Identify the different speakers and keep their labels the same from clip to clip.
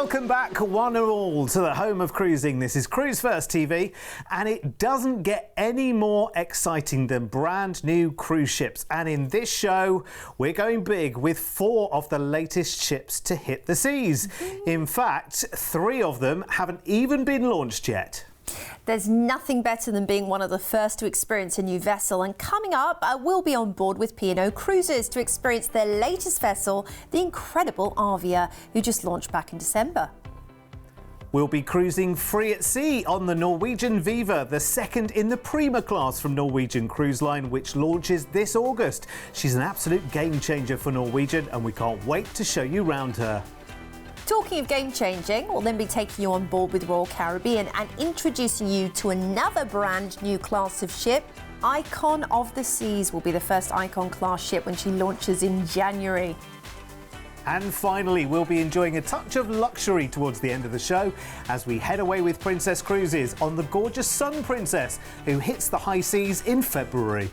Speaker 1: Welcome back, one and all, to the home of cruising. This is Cruise1st TV, and it doesn't get any more exciting than brand new cruise ships. And in this show, we're going big with 4 of the latest ships to hit the seas. In fact, 3 of them haven't even been launched yet.
Speaker 2: There's nothing better than being one of the first to experience a new vessel, and coming up, we'll be on board with P&O Cruises to experience their latest vessel, the incredible ARVIA, who just launched back in December.
Speaker 1: We'll be cruising free at sea on the Norwegian VIVA, the second in the Prima class from Norwegian Cruise Line, which launches this August. She's an absolute game changer for Norwegian, and we can't wait to show you round her.
Speaker 2: Talking of game-changing, we'll then be taking you on board with Royal Caribbean and introducing you to another brand new class of ship. Icon of the Seas will be the first Icon class ship when she launches in January.
Speaker 1: And finally, we'll be enjoying a touch of luxury towards the end of the show as we head away with Princess Cruises on the gorgeous Sun Princess, who hits the high seas in February.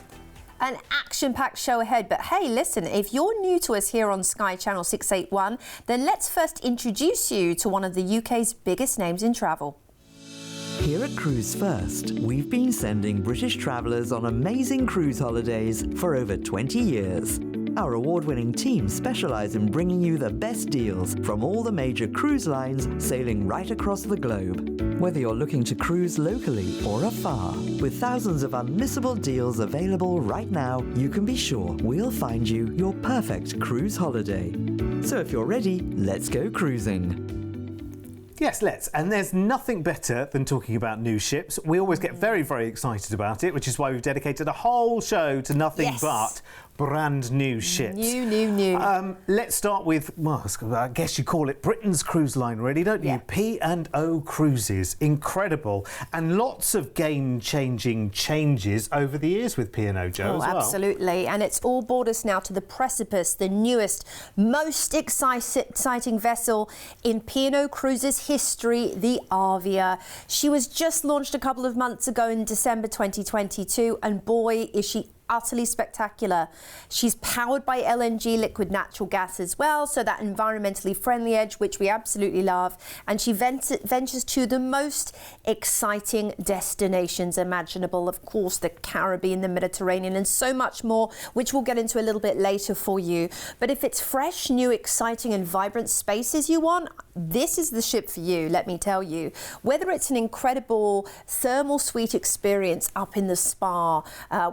Speaker 2: An action-packed show ahead, but hey, listen, if you're new to us here on Sky Channel 681, then let's first introduce you to one of the UK's biggest names in travel.
Speaker 3: Here at Cruise1st, we've been sending British travellers on amazing cruise holidays for over 20 years. Our award-winning team specialise in bringing you the best deals from all the major cruise lines sailing right across the globe. Whether you're looking to cruise locally or afar, with thousands of unmissable deals available right now, you can be sure we'll find you your perfect cruise holiday. So if you're ready, let's go cruising.
Speaker 1: Yes, let's. And there's nothing better than talking about new ships. We always get very, very excited about it, which is why we've dedicated a whole show to nothing but brand new ships.
Speaker 2: New.
Speaker 1: Let's start with, well, I guess you call it Britain's cruise line, really, don't you? P&O Cruises. Incredible. And lots of game-changing changes over the years with P&O, Jo, as well.
Speaker 2: Absolutely. And it's all brought us now to the precipice, the newest, most exciting vessel in P&O Cruises history, the ARVIA. She was just launched a couple of months ago in December 2022, and boy, is she utterly spectacular. She's powered by LNG, liquid natural gas as well, so that environmentally friendly edge, which we absolutely love. And she ventures to the most exciting destinations imaginable. Of course, the Caribbean, the Mediterranean, and so much more, which we'll get into a little bit later for you. But if it's fresh, new, exciting and vibrant spaces you want, this is the ship for you, let me tell you. Whether it's an incredible thermal suite experience up in the spa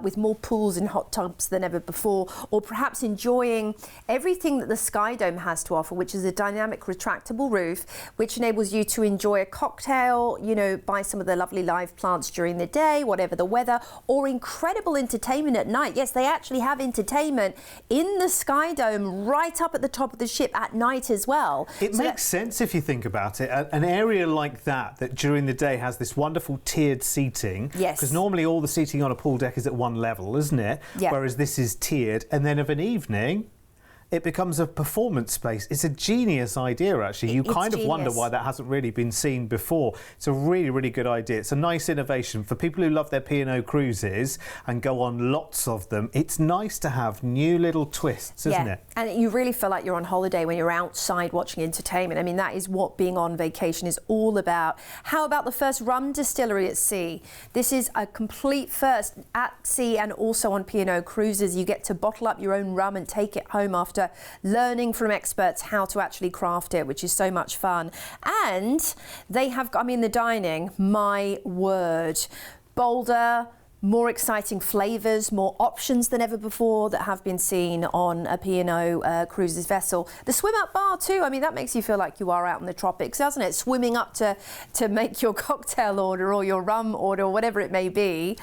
Speaker 2: with more pools and hot tubs than ever before, or perhaps enjoying everything that the Sky Dome has to offer, which is a dynamic retractable roof, which enables you to enjoy a cocktail, you know, by some of the lovely live plants during the day, whatever the weather, or incredible entertainment at night. Yes, they actually have entertainment in the Sky Dome right up at the top of the ship at night as well.
Speaker 1: It makes sense if you think about it. An area like that during the day has this wonderful tiered seating.
Speaker 2: Yes.
Speaker 1: Because normally all the seating on a pool deck is at one level, isn't it?
Speaker 2: Yeah.
Speaker 1: Whereas this is tiered, and then of an evening it becomes a performance space. It's a genius idea, actually. You kind of wonder why that hasn't really been seen before. It's a really, really good idea. It's a nice innovation for people who love their P&O cruises and go on lots of them. It's nice to have new little twists, isn't it?
Speaker 2: And you really feel like you're on holiday when you're outside watching entertainment. I mean, that is what being on vacation is all about. How about the first rum distillery at sea? This is a complete first at sea and also on P&O Cruises. You get to bottle up your own rum and take it home after learning from experts how to actually craft it, which is so much fun. And they have, I mean, the dining, my word, bolder, more exciting flavours, more options than ever before that have been seen on a P&O Cruises vessel. The swim up bar too, I mean, that makes you feel like you are out in the tropics, doesn't it? Swimming up to make your cocktail order or your rum order or whatever it may be.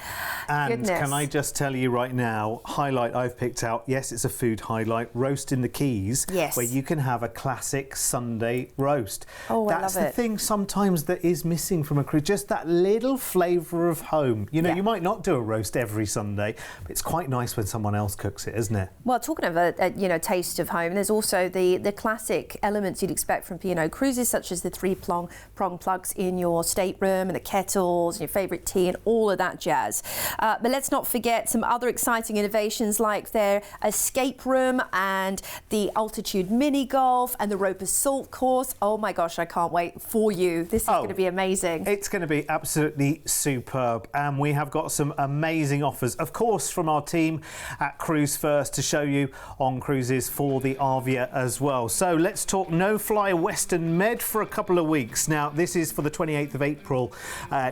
Speaker 1: And
Speaker 2: Goodness.
Speaker 1: Can I just tell you right now, highlight I've picked out, yes, it's a food highlight, roast in the Keys, where you can have a classic Sunday roast.
Speaker 2: Oh,
Speaker 1: That's
Speaker 2: I love
Speaker 1: the thing sometimes that is missing from a cruise, just that little flavour of home. You know, you might not do a roast every Sunday, but it's quite nice when someone else cooks it, isn't it?
Speaker 2: Well, talking of a taste of home, there's also the classic elements you'd expect from P&O Cruises, such as the 3-prong plugs in your stateroom and the kettles and your favourite tea and all of that jazz. But let's not forget some other exciting innovations like their escape room and the altitude mini golf and the rope assault course. Oh my gosh, I can't wait for you. This is going to be amazing.
Speaker 1: It's going to be absolutely superb, and we have got some amazing offers, of course, from our team at Cruise1st to show you on cruises for the ARVIA as well. So let's talk no-fly Western Med for a couple of weeks. Now, this is for the 28th of April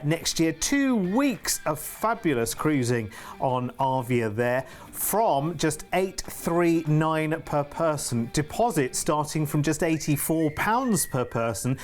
Speaker 1: next year. 2 weeks of fabulous cruising on ARVIA there, from just $839 per person. Deposit starting from just £84 per person.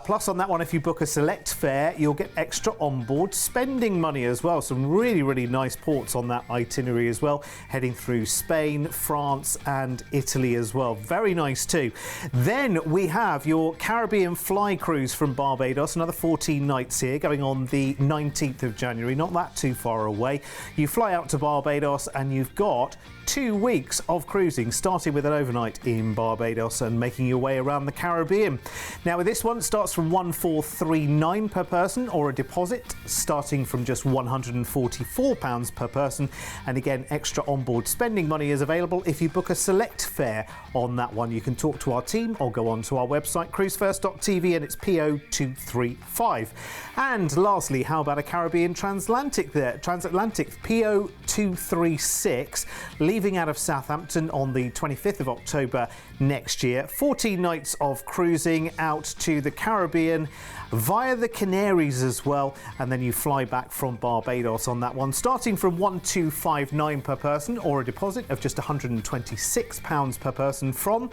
Speaker 1: Plus on that one, if you book a select fare, you'll get extra onboard spending money as well. Some really, really nice ports on that itinerary as well, heading through Spain, France and Italy as well. Very nice too. Then we have your Caribbean fly cruise from Barbados, another 14 nights here, going on the 19th of January, not that too far away. You fly out to Barbados and you've got 2 weeks of cruising, starting with an overnight in Barbados and making your way around the Caribbean. Now with this one, it starts from $1439 per person, or a deposit starting from just £144 per person. And again, extra onboard spending money is available if you book a select fare on that one. You can talk to our team or go on to our website, cruise1st.tv, and it's PO235. And lastly, how about a Caribbean transatlantic there? Transatlantic PO236, leaving out of Southampton on the 25th of October next year. 14 nights of cruising out to the Caribbean via the Canaries as well, and then you fly back from Barbados on that one, starting from $1259 per person, or a deposit of just £126 per person from.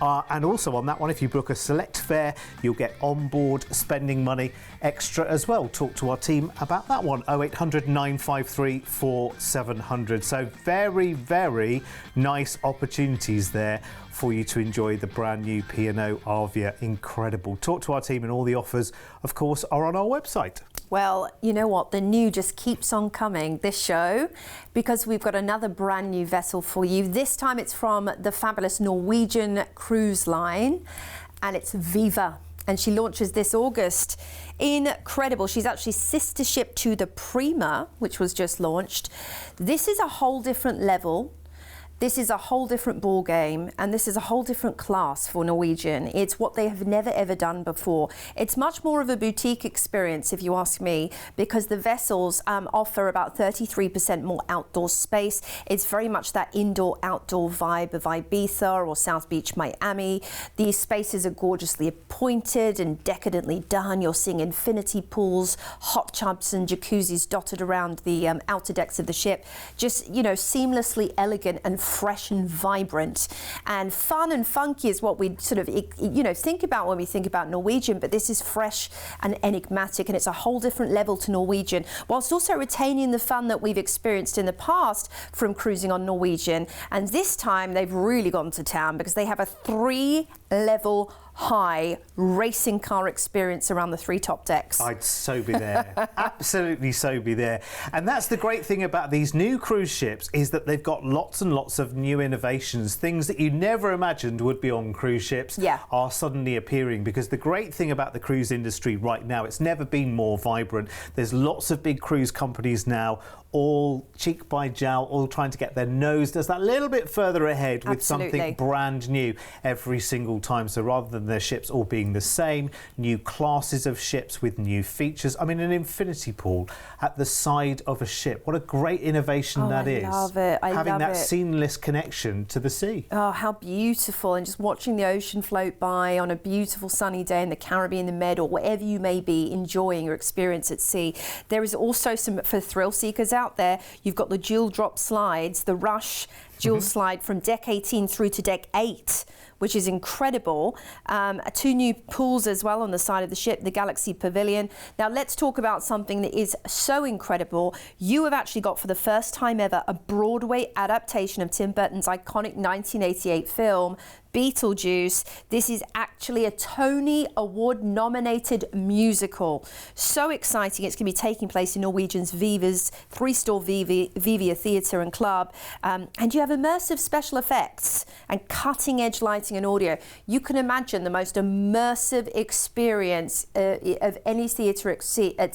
Speaker 1: And also on that one, if you book a select fare, you'll get onboard spending money extra as well. Talk to our team about that one, 0800 953 4700. So very, very nice opportunities there for you to enjoy the brand new P&O ARVIA. Incredible. Talk to our team, and all the offers, of course, are on our website.
Speaker 2: Well, you know what? The new just keeps on coming, this show, because we've got another brand new vessel for you. This time it's from the fabulous Norwegian cruise line, and it's VIVA. And she launches this August. Incredible. She's actually sister ship to the Prima, which was just launched. This is a whole different level. This is a whole different ball game, and this is a whole different class for Norwegian. It's what they have never ever done before. It's much more of a boutique experience, if you ask me, because the vessels offer about 33% more outdoor space. It's very much that indoor-outdoor vibe of Ibiza or South Beach, Miami. These spaces are gorgeously appointed and decadently done. You're seeing infinity pools, hot tubs and jacuzzis dotted around the outer decks of the ship. Just, you know, seamlessly elegant and fresh and vibrant, and fun and funky is what we sort of, you know, think about when we think about Norwegian, but this is fresh and enigmatic, and it's a whole different level to Norwegian, whilst also retaining the fun that we've experienced in the past from cruising on Norwegian. And this time they've really gone to town, because they have a 3-level high racing car experience around the 3 top decks.
Speaker 1: I'd so be there. Absolutely so be there. And that's the great thing about these new cruise ships, is that they've got lots and lots of new innovations. Things that you never imagined would be on cruise ships are suddenly appearing, because the great thing about the cruise industry right now, it's never been more vibrant. There's lots of big cruise companies now, all cheek by jowl, all trying to get their nose just that little bit further ahead with something brand new every single time. So rather than their ships all being the same, new classes of ships with new features. I mean, an infinity pool at the side of a ship. What a great innovation that is.
Speaker 2: I love it.
Speaker 1: Having that seamless connection to the sea.
Speaker 2: Oh, how beautiful. And just watching the ocean float by on a beautiful sunny day in the Caribbean, the Med, or wherever you may be enjoying your experience at sea. There is also some, for thrill seekers out there, you've got the dual drop slides, the Rush dual slide from deck 18 through to deck 8, which is incredible. 2 new pools as well on the side of the ship, the Galaxy Pavilion. Now let's talk about something that is so incredible. You have actually got, for the first time ever, a Broadway adaptation of Tim Burton's iconic 1988 film, Beetlejuice. This is actually a Tony Award nominated musical. So exciting. It's going to be taking place in Norwegian's Viva's 3-store Viva Theatre and Club. And you have immersive special effects and cutting-edge lighting and audio. You can imagine the most immersive experience of any theatre at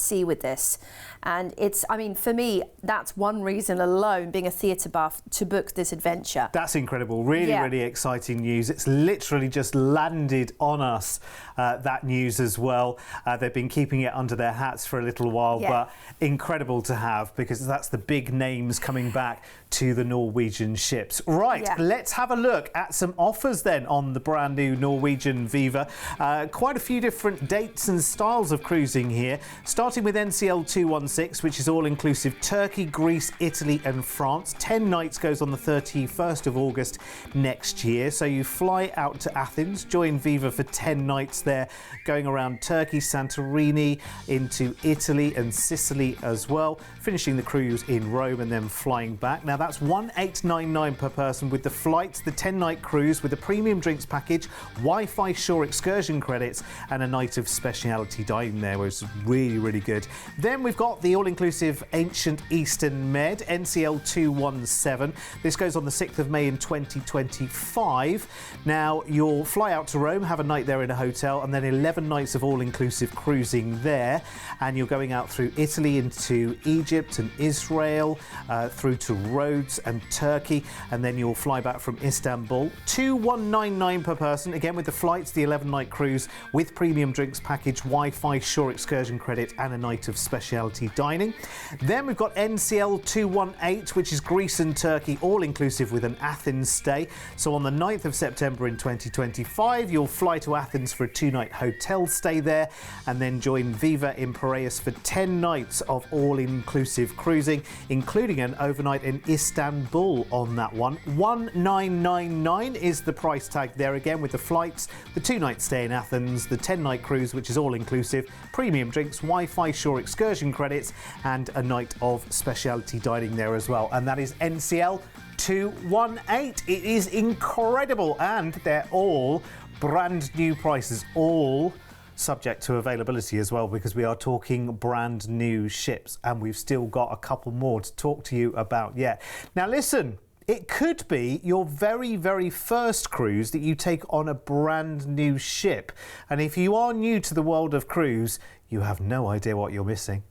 Speaker 2: sea with this. And it's, I mean, for me, that's one reason alone, being a theatre buff, to book this adventure.
Speaker 1: That's incredible. Really, really exciting news. It's literally just landed on us, that news as well. They've been keeping it under their hats for a little while, but incredible to have, because that's the big names coming back to the Norwegian ships. Right, let's have a look at some offers then on the brand new Norwegian Viva. Quite a few different dates and styles of cruising here, starting with NCL 216, which is all-inclusive Turkey, Greece, Italy and France. 10 nights, goes on the 31st of August next year. So you fly out to Athens, join Viva for 10 nights there, going around Turkey, Santorini, into Italy and Sicily as well, finishing the cruise in Rome and then flying back. Now that's 1,899 per person with the flights, the 10-night cruise with a premium drinks package, Wi-Fi shore excursion credits and a night of speciality dining there, which is really, really good. Then we've got the all-inclusive Ancient Eastern Med, NCL 217. This goes on the 6th of May in 2025. Now you'll fly out to Rome, have a night there in a hotel, and then 11 nights of all-inclusive cruising there. And you're going out through Italy into Egypt and Israel, through to Rhodes and Turkey, and then you'll fly back from Istanbul. 2,199 per person, again with the flights, the 11-night cruise with premium drinks package, Wi-Fi shore excursion credit and a night of speciality dining. Then we've got NCL 218, which is Greece and Turkey, all-inclusive with an Athens stay. So on the 9th of September in 2025, you'll fly to Athens for a 2-night hotel stay there, and then join Viva in Piraeus for 10 nights of all-inclusive cruising, including an overnight in Istanbul on that one. 1,999 is the price tag there, again with the flights, the 2-night stay in Athens, the 10-night cruise, which is all-inclusive, premium drinks, Wi-Fi shore excursion credits and a night of speciality dining there as well. And that is NCL 218. It is incredible, and they're all brand new prices, all subject to availability as well, because we are talking brand new ships and we've still got a couple more to talk to you about yet. Now listen, it could be your very, very first cruise that you take on a brand new ship. And if you are new to the world of cruise, you have no idea what you're missing.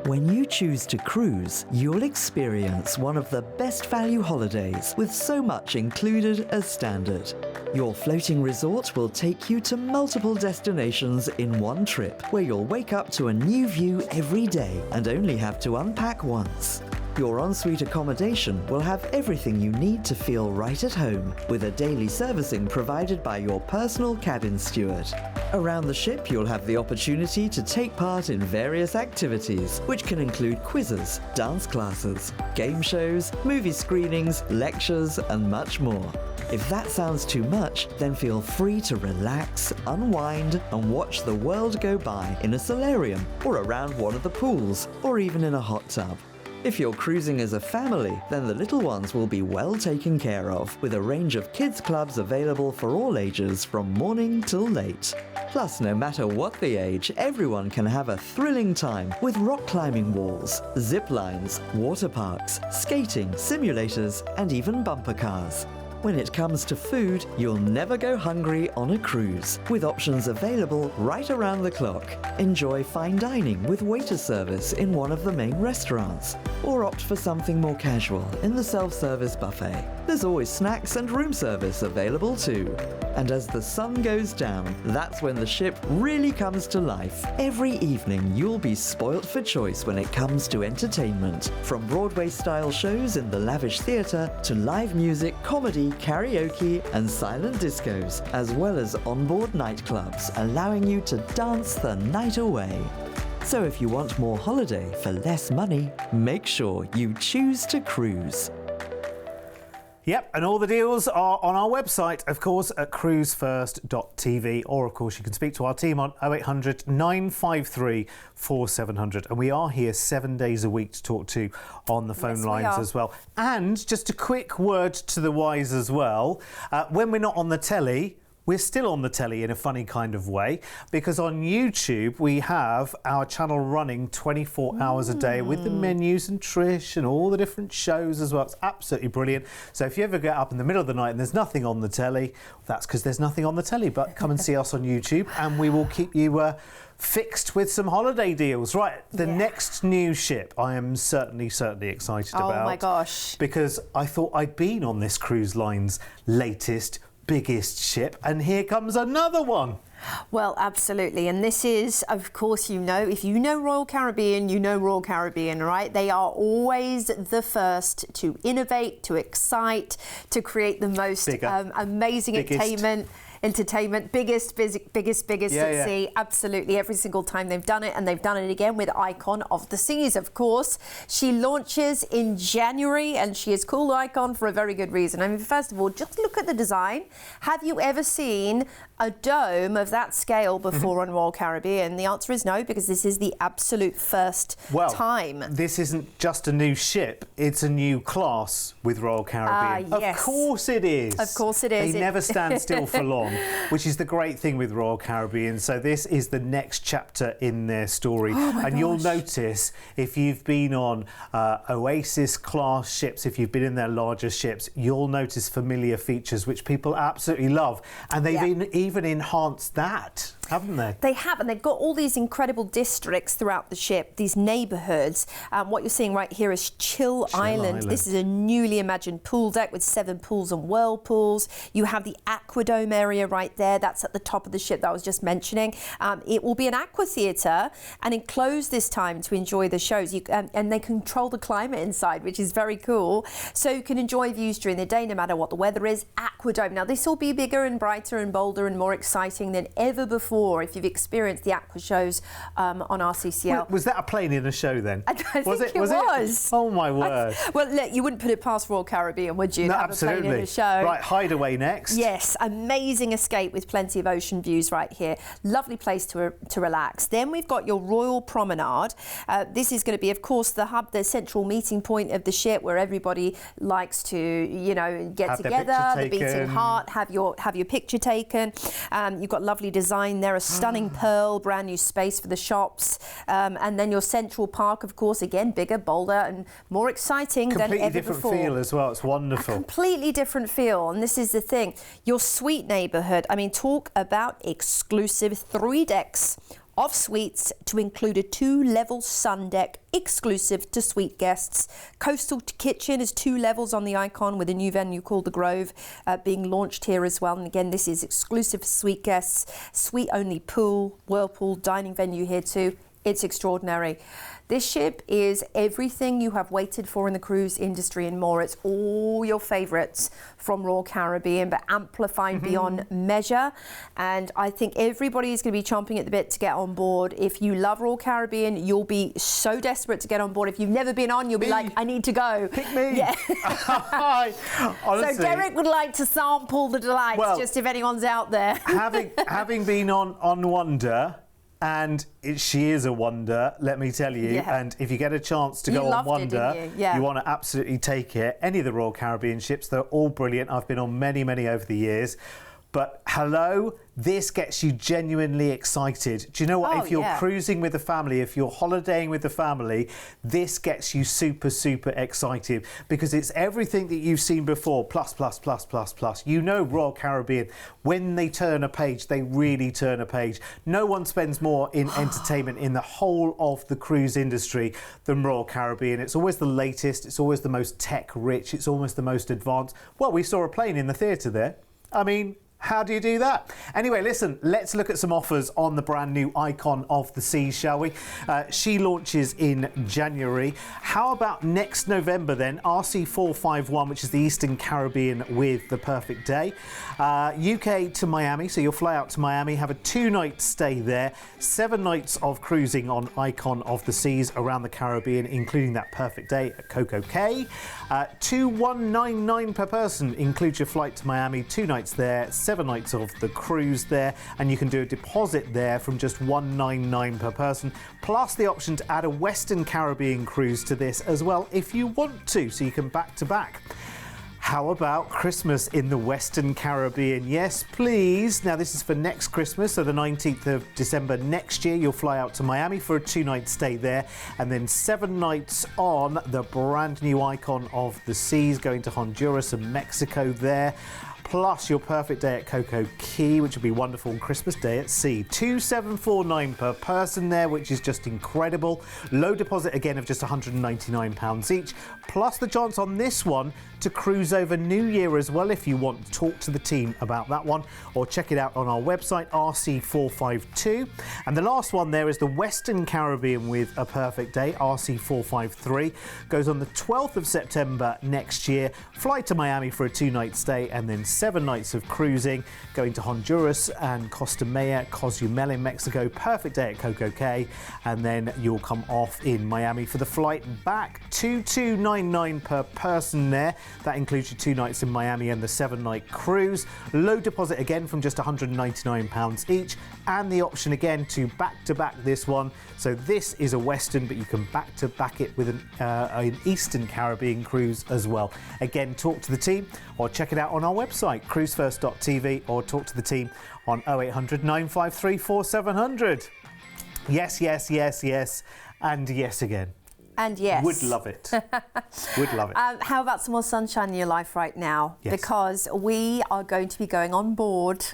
Speaker 3: When you choose to cruise, you'll experience one of the best value holidays with so much included as standard. Your floating resort will take you to multiple destinations in one trip, where you'll wake up to a new view every day and only have to unpack once. Your ensuite accommodation will have everything you need to feel right at home, with a daily servicing provided by your personal cabin steward. Around the ship, you'll have the opportunity to take part in various activities, which can include quizzes, dance classes, game shows, movie screenings, lectures, and much more. If that sounds too much, then feel free to relax, unwind, and watch the world go by in a solarium, or around one of the pools, or even in a hot tub. If you're cruising as a family, then the little ones will be well taken care of, with a range of kids clubs available for all ages from morning till late. Plus, no matter what the age, everyone can have a thrilling time with rock climbing walls, zip lines, water parks, skating, simulators, and even bumper cars. When it comes to food, you'll never go hungry on a cruise, with options available right around the clock. Enjoy fine dining with waiter service in one of the main restaurants, or opt for something more casual in the self-service buffet. There's always snacks and room service available too. And as the sun goes down, that's when the ship really comes to life. Every evening, you'll be spoilt for choice when it comes to entertainment, from Broadway-style shows in the lavish theatre to live music, comedy, karaoke and silent discos, as well as onboard nightclubs, allowing you to dance the night away. So if you want more holiday for less money, make sure you choose to cruise.
Speaker 1: Yep, and all the deals are on our website, of course, at Cruise1st.tv, or of course you can speak to our team on 0800 953 4700, and we are here 7 days a week to talk to on the phone lines as well. And just a quick word to the wise as well, when we're not on the telly, we're still on the telly in a funny kind of way, because on YouTube we have our channel running 24 hours a day with the menus and Trish and all the different shows as well. It's absolutely brilliant. So if you ever get up in the middle of the night and there's nothing on the telly, that's because there's nothing on the telly, but come and see us on YouTube and we will keep you fixed with some holiday deals. Right, the next new ship I am certainly excited about.
Speaker 2: Oh my gosh.
Speaker 1: Because I thought I'd been on this cruise line's latest, biggest ship, and here comes another one.
Speaker 2: Well, absolutely. And this is, of course, if you know Royal Caribbean, you know Royal Caribbean, right? They are always the first to innovate, to excite, to create the most amazing entertainment, biggest at sea. Absolutely, every single time they've done it, and they've done it again with Icon of the Seas, of course. She launches in January, and she is called Icon for a very good reason. I mean, first of all, just look at the design. Have you ever seen a dome of that scale before on Royal Caribbean? The answer is no, because this is the absolute first time.
Speaker 1: This isn't just a new ship, it's a new class with Royal Caribbean.
Speaker 2: Yes.
Speaker 1: Of course it is.
Speaker 2: Of course it is.
Speaker 1: They never stand still for long, which is the great thing with Royal Caribbean. So this is the next chapter in their story. And you'll notice, if you've been on Oasis class ships, if you've been in their larger ships, you'll notice familiar features which people absolutely love. And they've even enhanced that, haven't they?
Speaker 2: They have, and they've got all these incredible districts throughout the ship, these neighbourhoods. What you're seeing right here is Chill Island. This is a newly imagined pool deck with 7 pools and whirlpools. You have the Aquadome area right there. That's at the top of the ship that I was just mentioning. It will be an aqua theatre and enclosed this time to enjoy the shows. And they control the climate inside, which is very cool. So you can enjoy views during the day, no matter what the weather is. Aquadome. Now, this will be bigger and brighter and bolder and more exciting than ever before if you've experienced the aqua shows on RCCL.
Speaker 1: Was that a plane in a show then?
Speaker 2: I think it was.
Speaker 1: Oh my word.
Speaker 2: Well, look, you wouldn't put it past Royal Caribbean, would you?
Speaker 1: No,
Speaker 2: have
Speaker 1: absolutely.
Speaker 2: A plane in a show.
Speaker 1: Right, Hideaway next.
Speaker 2: Yes, amazing escape with plenty of ocean views right here. Lovely place to relax. Then we've got your Royal Promenade. This is going to be, of course, the hub, the central meeting point of the ship, where everybody likes to, get together, the beating heart, have your picture taken. You've got lovely design there, a stunning pearl, brand new space for the shops, and then your Central Park, of course, again, bigger, bolder, and more exciting than ever before.
Speaker 1: Completely different feel as well. It's wonderful.
Speaker 2: A completely different feel, and this is the thing. Your suite neighbourhood. I mean, talk about exclusive 3 decks of suites to include a 2-level sun deck exclusive to suite guests. Coastal kitchen is 2 levels on the Icon, with a new venue called The Grove being launched here as well. And again, this is exclusive for suite guests. Suite only pool, whirlpool, dining venue here too. It's extraordinary. This ship is everything you have waited for in the cruise industry and more. It's all your favourites from Royal Caribbean, but amplified beyond measure. And I think everybody is going to be chomping at the bit to get on board. If you love Royal Caribbean, you'll be so desperate to get on board. If you've never been on, you'll be like, I need to go.
Speaker 1: Pick me.
Speaker 2: Yeah.
Speaker 1: Honestly,
Speaker 2: so Derek would like to sample the delights, just if anyone's out there.
Speaker 1: having been on Wonder, and she is a wonder, let me tell you.
Speaker 2: Yeah.
Speaker 1: And if you get a chance to go on Wonder, you want to absolutely take it. Any of the Royal Caribbean ships, they're all brilliant. I've been on many over the years. But hello, this gets you genuinely excited. Do you know what? If you're cruising with the family, if you're holidaying with the family, this gets you super excited, because it's everything that you've seen before, plus. You know Royal Caribbean, when they turn a page, they really turn a page. No one spends more in entertainment in the whole of the cruise industry than Royal Caribbean. It's always the latest, it's always the most tech-rich, it's almost the most advanced. Well, we saw a plane in the theatre there. I mean, how do you do that? Anyway, listen, let's look at some offers on the brand new Icon of the Seas, shall we? She launches in January. How about next November then? RC451, which is the Eastern Caribbean with the perfect day. UK to Miami, so you'll fly out to Miami, have a 2-night stay there, 7 nights of cruising on Icon of the Seas around the Caribbean, including that perfect day at Coco Cay. 2,199 per person includes your flight to Miami, 2 nights there, 7 nights of the cruise there, and you can do a deposit there from just $199 per person, plus the option to add a Western Caribbean cruise to this as well if you want to, so you can back to back. How about Christmas in the Western Caribbean? Yes, please. Now, this is for next Christmas, so the 19th of December next year. You'll fly out to Miami for a 2-night stay there, and then 7 nights on the brand new Icon of the Seas, going to Honduras and Mexico there. Plus your perfect day at Coco Key, which will be wonderful on Christmas Day at sea. $2,749 per person there, which is just incredible. Low deposit again of just £199 each, plus the chance on this one to cruise over New Year as well if you want to talk to the team about that one, or check it out on our website, RC452. And the last one there is the Western Caribbean with a perfect day, RC453. Goes on the 12th of September next year. Fly to Miami for a 2-night stay, and then 7 nights of cruising, going to Honduras and Costa Maya, Cozumel in Mexico. Perfect day at Coco Cay, and then you'll come off in Miami for the flight back. $2,299 per person there. That includes your 2 nights in Miami and the 7-night cruise. Low deposit again from just £199 each, and the option again to back-to-back this one. So this is a Western, but you can back-to-back it with an Eastern Caribbean cruise as well. Again, talk to the team or check it out on our website, Cruise1st.tv, or talk to the team on 0800 953 4700. Yes, yes, yes, yes, and yes again.
Speaker 2: And yes.
Speaker 1: Would love it. Would love it.
Speaker 2: How about some more sunshine in your life right now?
Speaker 1: Yes.
Speaker 2: Because we are going to be going on board,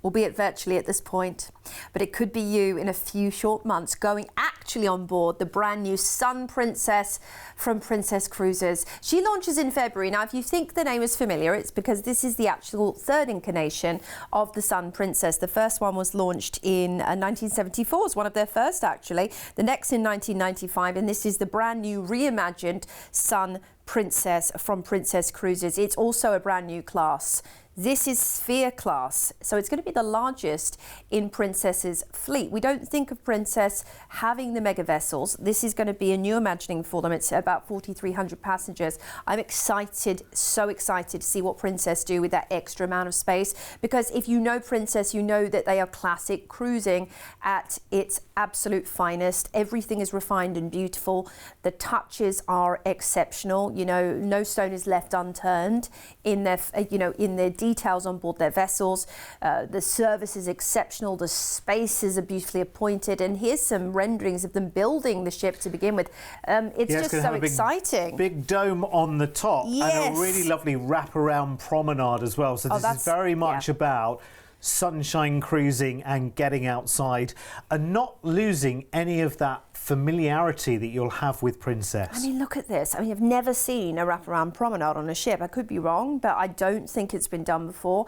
Speaker 2: albeit virtually at this point, but it could be you in a few short months going actually on board the brand new Sun Princess from Princess Cruises. She launches in February. Now, if you think the name is familiar, it's because this is the actual 3rd incarnation of the Sun Princess. The first one was launched in 1974, was one of their first actually. The next in 1995, and this is the brand new reimagined Sun Princess from Princess Cruises. It's also a brand new class. This is Sphere class, so it's going to be the largest in Princess's fleet. We don't think of Princess having the mega vessels. This is going to be a new imagining for them. It's about 4,300 passengers. I'm excited, so excited to see what Princess do with that extra amount of space, because if you know Princess, you know that they are classic cruising at its absolute finest. Everything is refined and beautiful. The touches are exceptional. You know, no stone is left unturned in their, in their details on board their vessels. The service is exceptional. The spaces are beautifully appointed. And here's some renderings of them building the ship to begin with. It's just so exciting.
Speaker 1: Big dome on the top,
Speaker 2: yes,
Speaker 1: and a really lovely wraparound promenade as well. So this is very much about sunshine cruising and getting outside and not losing any of that familiarity that you'll have with Princess.
Speaker 2: I mean, look at this. I mean, I've never seen a wraparound promenade on a ship. I could be wrong, but I don't think it's been done before.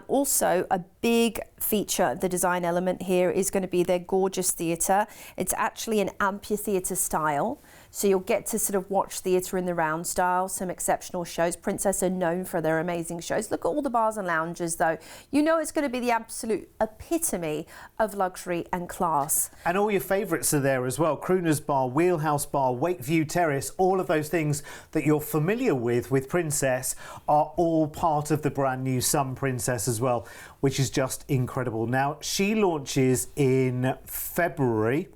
Speaker 2: Also, a big feature, the design element here, is going to be their gorgeous theatre. It's actually an amphitheatre style. So you'll get to sort of watch theatre in the round style, some exceptional shows. Princess are known for their amazing shows. Look at all the bars and lounges, though. You know it's going to be the absolute epitome of luxury and class.
Speaker 1: And all your favourites are there as well. Crooner's Bar, Wheelhouse Bar, Wakeview Terrace, all of those things that you're familiar with Princess are all part of the brand new Sun Princess as well, which is just incredible. Now, she launches in February.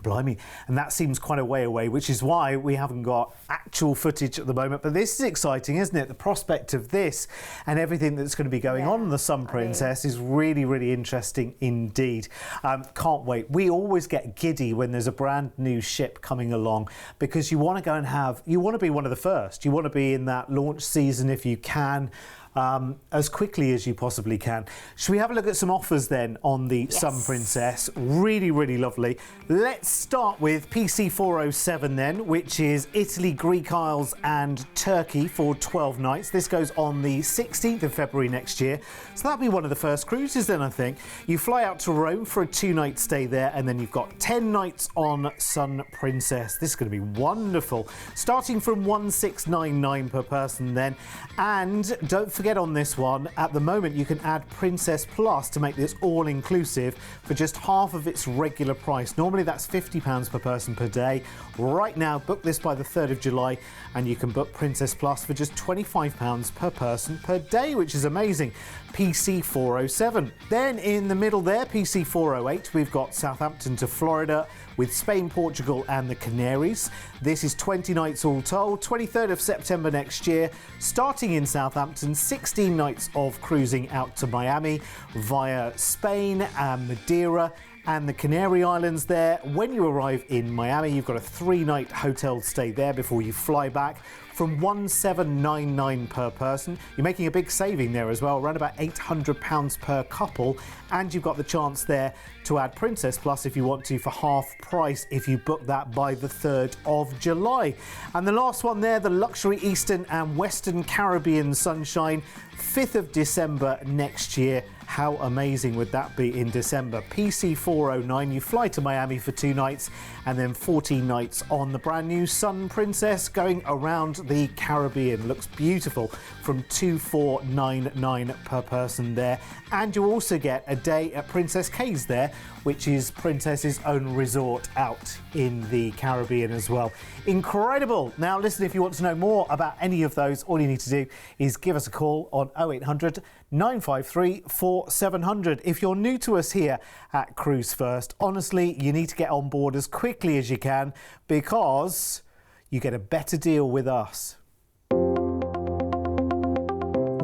Speaker 1: Blimey, and that seems quite a way away, which is why we haven't got actual footage at the moment. But this is exciting, isn't it? The prospect of this and everything that's going to be going on in the Sun Princess is really, really interesting indeed. Can't wait. We always get giddy when there's a brand new ship coming along, because you want to go and you want to be one of the first. You want to be in that launch season if you can. As quickly as you possibly can. Should we have a look at some offers then on the Sun Princess? Really, really lovely. Let's start with PC407 then, which is Italy, Greek Isles and Turkey for 12 nights. This goes on the 16th of February next year. So that'll be one of the first cruises then, I think. You fly out to Rome for a 2-night stay there, and then you've got 10 nights on Sun Princess. This is going to be wonderful. Starting from $1,699 per person then. And don't forget on this one, at the moment you can add Princess Plus to make this all-inclusive for just half of its regular price. Normally that's £50 per person per day. Right now, book this by the 3rd of July. July, and you can book Princess Plus for just £25 per person per day, which is amazing. PC 407. Then in the middle there, PC 408, we've got Southampton to Florida with Spain, Portugal and the Canaries. This is 20 nights all told, 23rd of September next year, starting in Southampton, 16 nights of cruising out to Miami via Spain and Madeira and the Canary Islands there. When you arrive in Miami, you've got a 3-night hotel stay there before you fly back from $1,799 per person. You're making a big saving there as well, around about £800 per couple, and you've got the chance there to add Princess Plus if you want to for half price if you book that by the 3rd of July. And the last one there, the luxury Eastern and Western Caribbean Sunshine, 5th of December next year. How amazing would that be in December? PC 409, you fly to Miami for 2 nights and then 14 nights on the brand new Sun Princess going around the Caribbean. Looks beautiful from $2,499 per person there. And you also get a day at Princess Cays there, which is Princess's own resort out in the Caribbean as well. Incredible. Now listen, if you want to know more about any of those, all you need to do is give us a call on 0800 953 4700. If you're new to us here at Cruise First, honestly, you need to get on board as quickly as you can because you get a better deal with us.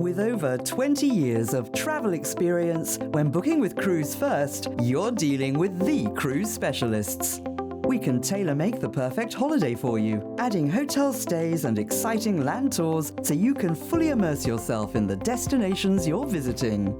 Speaker 3: With over 20 years of travel experience, when booking with Cruise First, you're dealing with the cruise specialists. We can tailor-make the perfect holiday for you, adding hotel stays and exciting land tours so you can fully immerse yourself in the destinations you're visiting.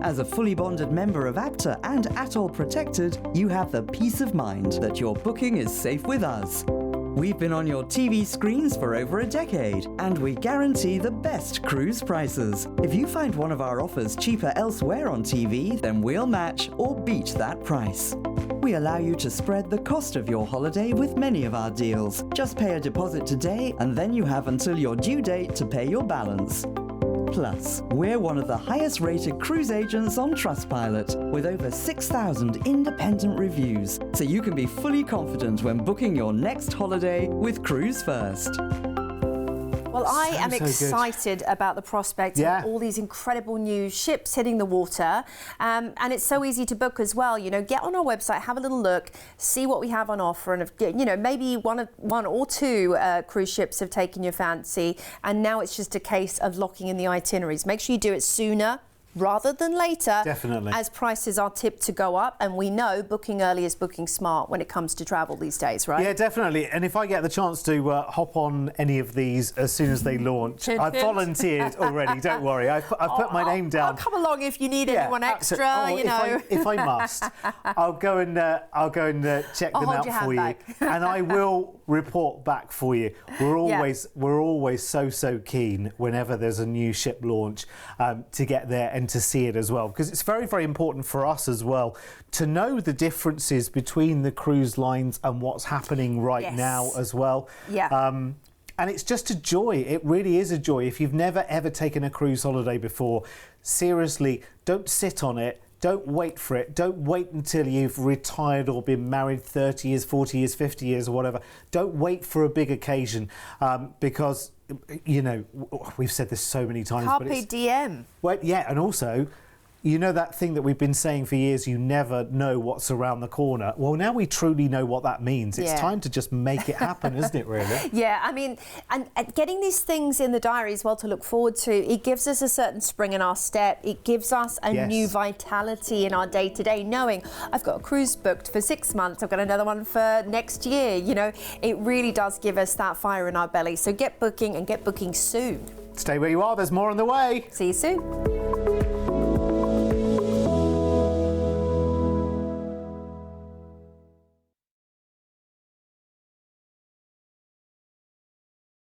Speaker 3: As a fully bonded member of APTA and Atoll Protected, you have the peace of mind that your booking is safe with us. We've been on your TV screens for over a decade, and we guarantee the best cruise prices. If you find one of our offers cheaper elsewhere on TV, then we'll match or beat that price. We allow you to spread the cost of your holiday with many of our deals. Just pay a deposit today, and then you have until your due date to pay your balance. Plus, we're one of the highest rated cruise agents on Trustpilot, with over 6,000 independent reviews, so you can be fully confident when booking your next holiday with Cruise First.
Speaker 2: Well, I am excited about the prospect of all these incredible new ships hitting the water. And it's so easy to book as well. You know, get on our website, have a little look, see what we have on offer. And, you know, maybe one or two cruise ships have taken your fancy. And now it's just a case of locking in the itineraries. Make sure you do it sooner rather than later.
Speaker 1: Definitely. As
Speaker 2: prices are tipped to go up, and we know booking early is booking smart when it comes to travel these days, right?
Speaker 1: Yeah, definitely. And if I get the chance to hop on any of these as soon as they launch, I've volunteered already, don't worry. I've put my name down.
Speaker 2: I'll come along if you need anyone extra, you know.
Speaker 1: If I must, I'll go and check them out for you. And I will report back for you. We're always so keen whenever there's a new ship launch to get there and to see it as well, because it's very, very important for us as well to know the differences between the cruise lines and what's happening right now as well. And it's just a joy. It really is a joy. If you've never ever taken a cruise holiday before, seriously, don't sit on it. Don't wait for it. Don't wait until you've retired or been married 30 years, 40 years, 50 years or whatever. Don't wait for a big occasion because, you know, we've said this so many times.
Speaker 2: Carpe diem.
Speaker 1: Well, yeah, and also, you know that thing that we've been saying for years, you never know what's around the corner. Well, now we truly know what that means. It's time to just make it happen, isn't it, really?
Speaker 2: Yeah, I mean, and getting these things in the diary as well to look forward to, it gives us a certain spring in our step. It gives us a new vitality in our day-to-day, knowing I've got a cruise booked for 6 months, I've got another one for next year. You know, it really does give us that fire in our belly. So get booking and get booking soon.
Speaker 1: Stay where you are, there's more on the way.
Speaker 2: See you soon.